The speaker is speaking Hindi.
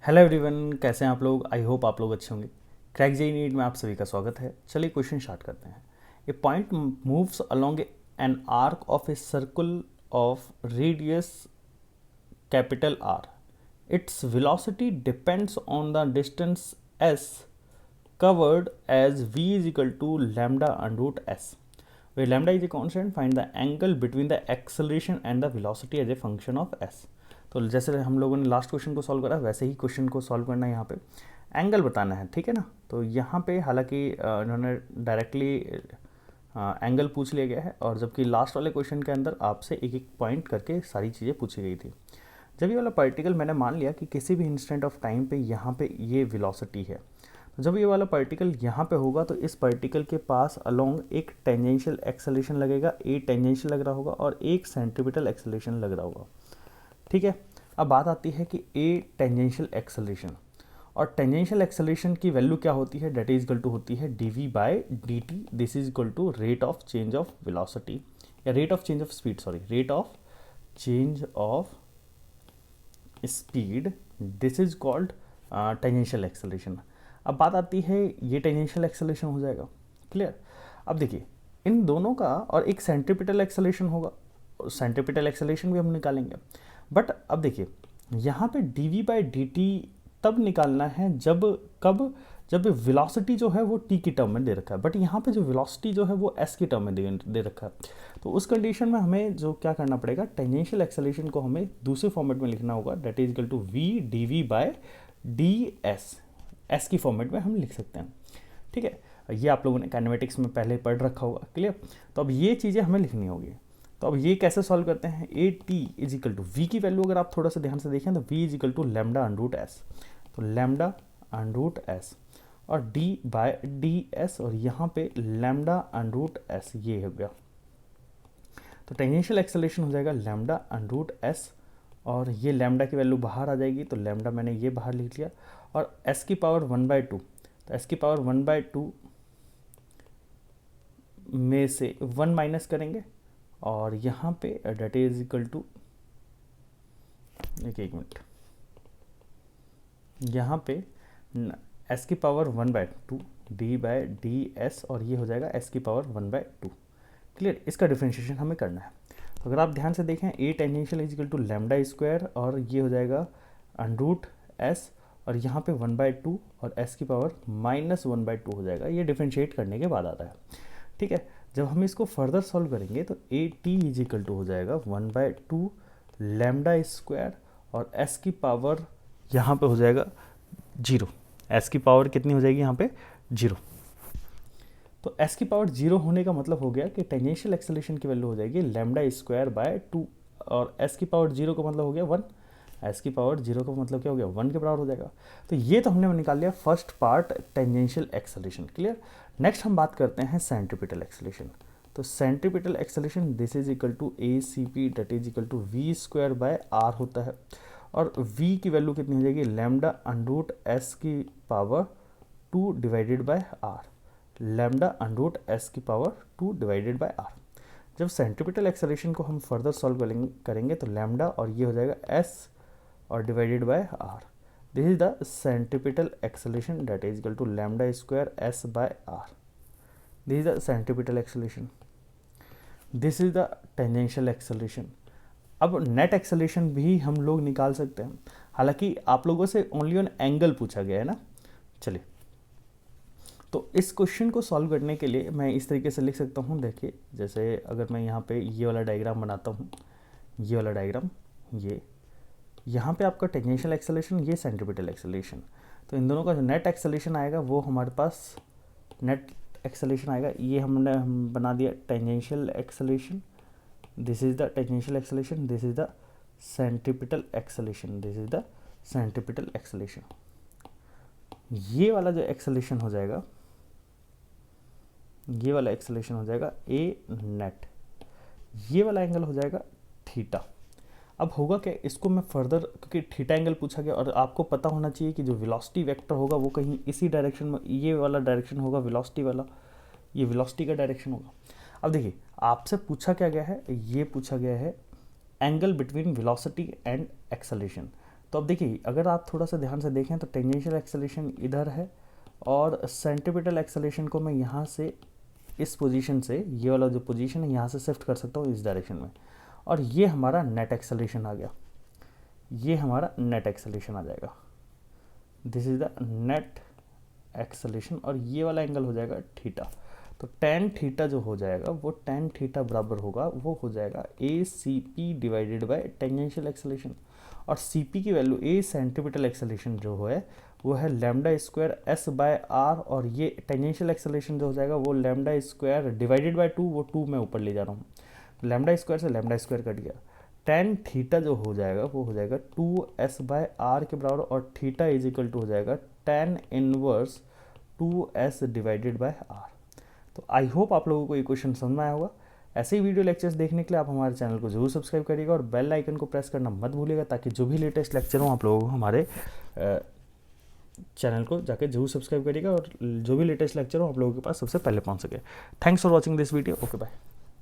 हेलो एवरीवन, कैसे हैं आप लोग। आई होप आप लोग अच्छे होंगे। क्रैक जेई नीट में आप सभी का स्वागत है। चलिए क्वेश्चन स्टार्ट करते हैं। A point moves along an arc of a circle of radius capital R. Its velocity depends on the distance S covered as v is equal to lambda under root s, where lambda is a constant. Find the angle between the acceleration and the velocity as a function of s. तो जैसे हम लोगों ने लास्ट क्वेश्चन को सॉल्व करा वैसे ही क्वेश्चन को सॉल्व करना है। यहाँ पे एंगल बताना है, ठीक है ना। तो यहाँ पे हालांकि इन्होंने डायरेक्टली एंगल पूछ लिया गया है, और जबकि लास्ट वाले क्वेश्चन के अंदर आपसे एक एक पॉइंट करके सारी चीज़ें पूछी गई थी। जब ये वाला पार्टिकल मैंने मान लिया कि किसी भी इंस्टेंट ऑफ टाइम पे यहाँ पे ये वेलोसिटी है, तो जब ये वाला पार्टिकल यहाँ पे होगा तो इस पार्टिकल के पास अलोंग एक टेंजेंशियल एक्सेलरेशन लगेगा, ए टेंजेंशियल लग रहा होगा और एक सेंट्रीपिटल एक्सेलरेशन लग रहा होगा, ठीक है। अब बात आती है कि ए टेंजेंशियल एक्सेलरेशन, और टेंजेंशियल एक्सेलरेशन की वैल्यू क्या होती है, डेट इज इक्वल टू होती है dv by dt। This is equal to rate of change of velocity या rate of change of speed, sorry, rate of change of speed. This is called tangential acceleration. अब बात आती है ये टेंजेंशियल एक्सेलरेशन हो जाएगा, क्लियर। अब देखिए इन दोनों का, और एक सेंट्रीपिटल एक्सेलरेशन होगा, सेंट्रीपिटल एक्सेलरेशन भी हम निकालेंगे। बट अब देखिए यहाँ पे dv बाई dt तब निकालना है जब वेलोसिटी जो है वो t की टर्म में दे रखा है, बट यहाँ पे जो वेलोसिटी जो है वो s की टर्म में दे रखा है। तो उस कंडीशन में हमें जो क्या करना पड़ेगा, टेंजेंशियल एक्सेलरेशन को हमें दूसरे फॉर्मेट में लिखना होगा, that is equal to v dv by ds। S की फॉर्मेट में हम लिख सकते हैं, ठीक है। ये आप लोगों ने काइनेमेटिक्स में पहले पढ़ रखा होगा, क्लियर। तो अब ये चीज़ें हमें लिखनी होगी। तो अब ये कैसे सॉल्व करते हैं, A T is equal to V की वैल्यू अगर आप थोड़ा सा ध्यान से देखें तो V is equal to lambda under root S. तो लैम्डा अंडर रूट एस और डी बाय डी एस, और यहाँ पे लैम्डा अंडर रूट एस ये हो गया। तो टेंजेंशियल एक्सेलरेशन हो जाएगा लैम्डा अंडर रूट एस, और ये लैम्डा की वैल्यू बाहर आ जाएगी, तो लैम्डा मैंने ये बाहर लिख लिया। और s की पावर 1/2, तो s की पावर 1/2 में से 1 माइनस करेंगे, और यहाँ पे डेट इज इक्वल टू, एक मिनट, यहाँ पे s की power 1/2 d by D S, और ये हो जाएगा s की पावर 1/2, क्लियर। इसका डिफ्रेंशिएशन हमें करना है। तो अगर आप ध्यान से देखें A tangential is equal to lambda square, और ये हो जाएगा अंडर रूट एस, और यहाँ पे 1/2 और s की पावर -1/2 हो जाएगा। ये डिफ्रेंशिएट करने के बाद आता है, ठीक है। जब हम इसको फर्दर सॉल्व करेंगे तो A T is equal to हो जाएगा 1/2 लैम्डा स्क्वायर, और s की पावर यहाँ पे हो जाएगा 0। s की पावर कितनी हो जाएगी यहाँ पे, 0। तो s की पावर 0 होने का मतलब हो गया कि टेंजेंशियल एक्सेलरेशन की वैल्यू हो जाएगी लैम्डा स्क्वायर बाय 2, और s की पावर 0 का मतलब हो गया 1। s की पावर 0 का मतलब क्या हो गया, 1 के बराबर हो जाएगा। तो ये तो हमने निकाल लिया first part tangential acceleration, clear. Next हम बात करते हैं सेंट्रीपिटल एक्सेलरेशन। तो centripetal acceleration this is equal to A C P that is equal to V square by R होता है, और v की वैल्यू कितनी हो जाएगी, लैम्डा अंडर रूट एस की power 2 divided by R, lambda under root S की पावर 2 डिवाइडेड बाय आर। जब सेंट्रीपिटल एक्सेलरेशन को हम फर्दर सॉल्व करेंगे तो लैम्डा और ये हो जाएगा एस और divided by R. This is the centripetal acceleration that is equal to lambda square S by R. This is the centripetal acceleration, this is the tangential acceleration. अब नेट एक्सेलरेशन भी हम लोग निकाल सकते हैं, हालांकि आप लोगों से ओनली ऑन एंगल पूछा गया है ना। चलिए, तो इस क्वेश्चन को सॉल्व करने के लिए मैं इस तरीके से लिख सकता हूँ। देखिए, जैसे अगर मैं यहाँ पे ये वाला डायग्राम बनाता हूँ, ये वाला डायग्राम, ये यहाँ पे आपका टेंजेंशियल एक्सेलरेशन, ये सेंट्रीपिटल एक्सेलरेशन। तो इन दोनों का जो नेट एक्सेलरेशन आएगा वो हमारे पास नेट एक्सेलरेशन आएगा, ये हमने बना दिया tangential acceleration. This is the tangential acceleration, this is the centripetal acceleration, this is the centripetal acceleration. ये वाला जो एक्सेलरेशन हो जाएगा, ये वाला एक्सेलरेशन हो जाएगा ए नेट, ये वाला एंगल हो जाएगा थीटा। अब होगा क्या, इसको मैं फर्दर, क्योंकि थीटा एंगल पूछा गया और आपको पता होना चाहिए कि जो वेलोसिटी वेक्टर होगा वो कहीं इसी डायरेक्शन में, ये वाला डायरेक्शन होगा वेलोसिटी वाला, ये वेलोसिटी का डायरेक्शन होगा। अब देखिए आपसे पूछा क्या गया है, ये पूछा गया है angle between velocity and acceleration. तो अब देखिए अगर आप थोड़ा सा ध्यान से देखें तो टेंजेंशियल एक्सेलरेशन इधर है और सेंट्रीपिटल एक्सेलरेशन को मैं यहाँ से इस पोजीशन से, ये वाला जो पोजीशन है यहाँ से शिफ्ट कर सकता हूँ इस डायरेक्शन में, और ये हमारा नेट एक्सेलरेशन आ गया, ये हमारा नेट एक्सेलरेशन आ जाएगा, this is the net acceleration, और ये वाला एंगल हो जाएगा थीटा। तो tan थीटा जो हो जाएगा वो tan थीटा बराबर होगा, वो हो जाएगा A C P divided by tangential acceleration, और सी पी की वैल्यू ए सेंट्रीपिटल एक्सेलरेशन जो है वो है lambda square S by R, और ये टेंजेंशियल एक्सेलरेशन जो हो जाएगा वो लैम्डा स्क्वायर डिवाइडेड बाय 2, वो 2 मैं ऊपर ले जा रहा हूँ, लैम्डा स्क्वायर से लैम्डा स्क्वायर कट गया, tan थीटा जो हो जाएगा वो हो जाएगा 2s बाय आर के बराबर, और थीटा इज इक्वल टू हो जाएगा tan inverse 2s divided by R. तो आई होप आप लोगों को ये क्वेश्चन समझ में आया होगा। ऐसे ही वीडियो लेक्चर्स देखने के लिए आप हमारे चैनल को जरूर सब्सक्राइब करिएगा और बेल आइकन को प्रेस करना मत भूलिएगा, ताकि जो भी लेटेस्ट लेक्चर हो आप लोगों को हमारे चैनल को जाके जरूर सब्सक्राइब करिएगा, और जो भी लेटेस्ट लेक्चर हो आप लोगों के पास सबसे पहले पहुंच सके। Thanks for watching this video. Okay bye.